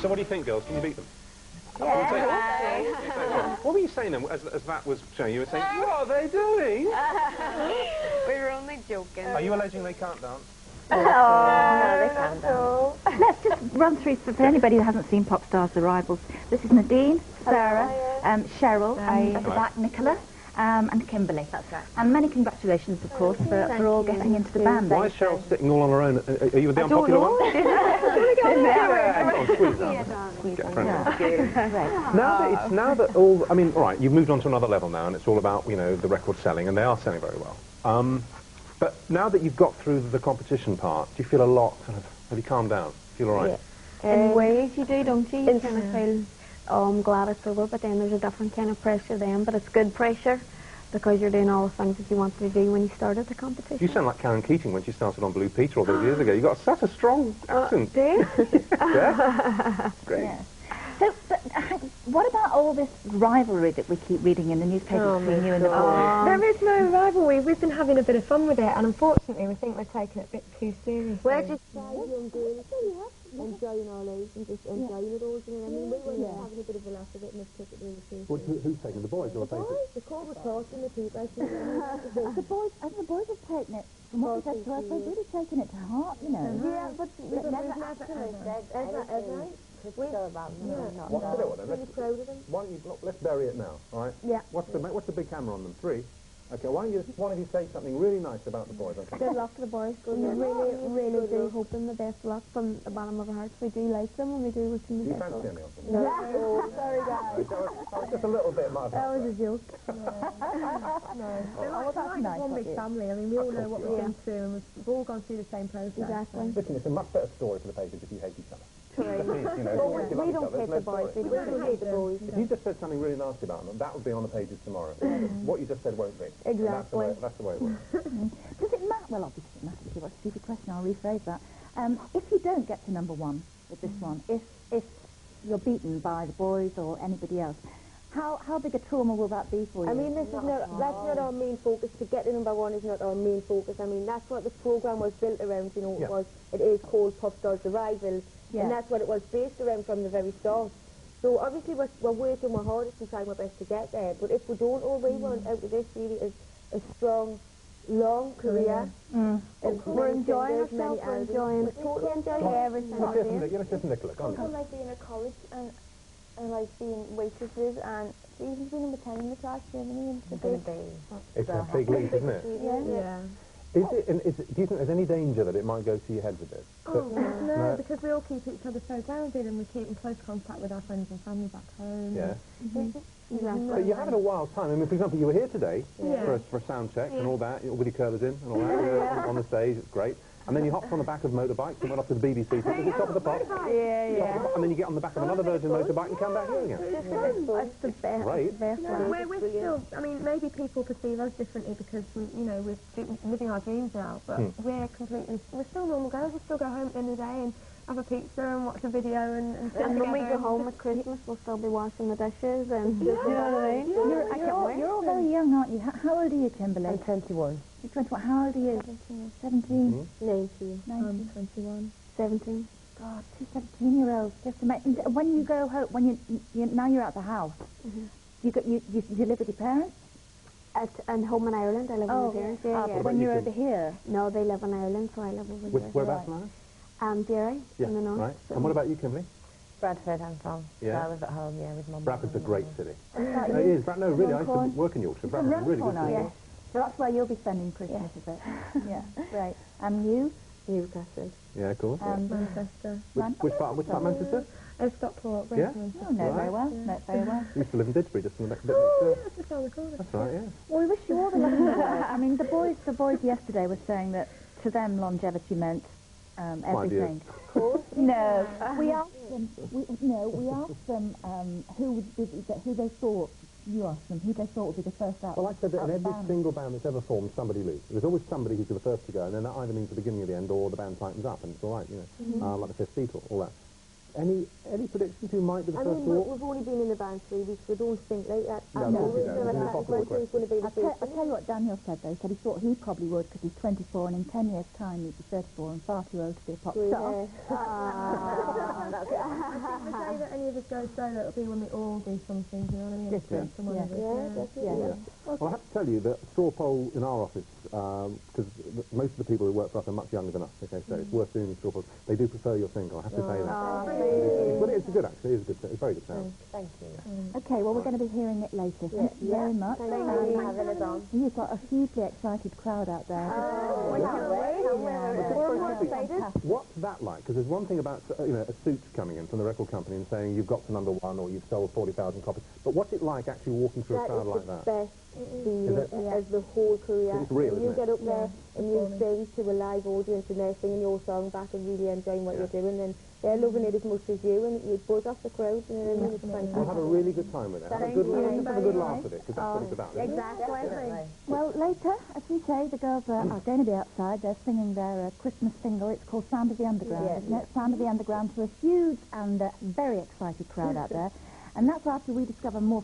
So what do you think, girls? Can you beat them? Yeah. What were you saying then, as that was showing? You were saying, what are they doing? We were only joking. Are you alleging they can't dance? Oh, no, they can't dance. Let's just run through, for anybody who hasn't seen Pop Stars The Rivals. This is Nadine, Sarah, Cheryl, at the back, Nicola, and Kimberly. That's right. And many congratulations, of course, for all getting into the band. Why is Cheryl sitting all on her own? Are you the unpopular one? Now that all, I mean, all right, you've moved on to another level now, and it's all about, you know, the record selling, and they are selling very well. But now that you've got through the competition part, do you feel a lot, kind of, have you calmed down? Feel all right? Yeah. In ways you do, don't you? You kind of feel, oh, I'm glad it's over, but then there's a different kind of pressure then, but it's good pressure, because you're doing all the things that you wanted to do when you started the competition. You sound like Karen Keating when she started on Blue Peter all those years ago. You've got such a strong accent. Do you? Yeah? Great. Yeah. So, but what about all this rivalry that we keep reading in the newspapers between you and the boys? There is no rivalry. We've been having a bit of fun with it, and unfortunately we think we're taking it a bit too seriously. We're just young girls enjoying our lives and just enjoying it all. You know, I mean, we were having a bit of a laugh of it and we've took it really seriously. Who's taking the boys or the papers? The call was talking the people. The boys have taken it, from what they said to us, they've really taken it to heart, you know. Yeah, but we've never actually said anything critical about them. What's the deal with them? Really proud of them. Why don't you, let's bury it now, all right? Yeah. What's the big camera on them? 3? Okay, why don't you, one of you say something really nice about the boys? Good luck to the boys. We really do hope them the best luck from the bottom of our hearts. We do like them and we do wish them the best luck. Do you fancy any of them? No. Sorry, guys. Just a little bit, might That was a joke. No. They're like one big family. I mean, we all know what we've been through and we've all gone through the same process. Exactly. Listen, it's a much better story for the papers if you hate each other. We don't hate the boys. We don't hate the boys. If you just said something really nasty about them, that would be on the pages tomorrow. What you just said won't be. Exactly. That's the way it works. Does it matter? Well, obviously it matters. What's a stupid question? I'll rephrase that. If you don't get to number 1 with this one, if you're beaten by the boys or anybody else, how big a trauma will that be for you? I mean, that's not our main focus. To get to number 1 is not our main focus. I mean, that's what the programme was built around, you know, it is called Pop Stars The Rivals, and that's what it was based around from the very start. So obviously we're working our hardest and trying our best to get there, but if we don't, all we want out of this really is a strong, long career. We're enjoying ourselves, we're totally enjoying everything. Let's just Nicola, go on. People like being at college and like being waitresses and even being in the 10 in the class, Germany. It's a big leap, isn't it? Yeah. Do you think there's any danger that it might go to your head with this? No, because we all keep each other so grounded and we keep in close contact with our friends and family back home. Yeah. Exactly. So you're having a wild time. I mean, for example, you were here today for a sound check and all that, with your curlers in and all that, on the stage, it's great. And then you hopped on the back of motorbikes and went off to the BBC to the top of the pop. And then you get on the back of another Virgin motorbike and come back here again. It's the best. Great. We're still, I mean, maybe people perceive us differently because, we're living our dreams out, but we're still normal girls. We still go home at the end of the day and have a pizza and watch a video and when we go home at Christmas, we'll still be washing the dishes and, you know what I mean? You're all very young, aren't you? How old are you, Kimberly? I'm 21. You're 21. How old are you? 17? 19. 19. 21. 17. God, 2 17-year-olds. Just amazing. When you go home, when now you're at the house, you live with your parents? And home in Ireland, I live with my parents. But when you're over here? No, they live in Ireland, so I live over here. Whereabouts now? Derry, in the north. Right. And what about you, Kimberly? Bradford, I'm from. Yeah. So I live at home, with Mum. Bradford's a great city. It is. No, really, I used to work in Yorkshire. Bradford's a really good city. Yes. So that's where you'll be spending Christmas, is it? Yeah, right. And you? Newcastle. Yeah, of course. Manchester. Which part of Manchester? Stockport. Yeah? Oh, no, very well. No, very well. You used to live in Didsbury, just in the next bit. Just down the corner. That's right, yeah. Well, we wish you all the luck in the world. I mean, the boys yesterday were saying that to them longevity meant everything. Of course. No, we asked them. We asked them who they thought. You asked them who they thought would be the first out. Well, I said that in every single band that's ever formed, somebody leaves. There's always somebody who's the first to go, and then that either means the beginning of the end or the band tightens up, and it's all right, like the Fifth Beat or all that. Any predictions who might be the first to walk? We've only been in the band 3 weeks. We don't think like that. No, no, it's impossible going to be the first. I'll tell you what Daniel said, though. He said he thought he probably would because he's 24 and in 10 years' time he'd be 34 and far too old to be a pop star. If we say that any of us go solo, it'll be when we all do something, you know what I mean? Different. Well, I have to tell you that straw poll in our office, because most of the people who work for us are much younger than us, okay, so it's worth doing the straw poll. They do prefer your single, I have to say that. But it's good, actually. It's a very good sound. Thank you. Okay, well, we're going to be hearing it later. Thank you very much. Thank you for having us on. You've got a hugely excited crowd out there. What's that like? Because there's one thing about a suit coming in from the record company and saying you've got to #1 or you've sold 40,000 copies. But what's it like actually walking through a crowd like that? That is the best feeling of the whole career. It's real, you get up there and you sing to a live audience and they're singing your song back and really enjoying what you're doing, and they're loving it as much as you, and you buzz off the crowd, and it's fantastic. We'll have a really good time with it. Have a good laugh with it, because that's what it's about. Exactly. Well, later, as we say, the girls are going to be outside. They're singing their Christmas single. It's called Sound of the Underground, isn't it? Sound of the Underground to a huge and very excited crowd out there. And that's after we discover more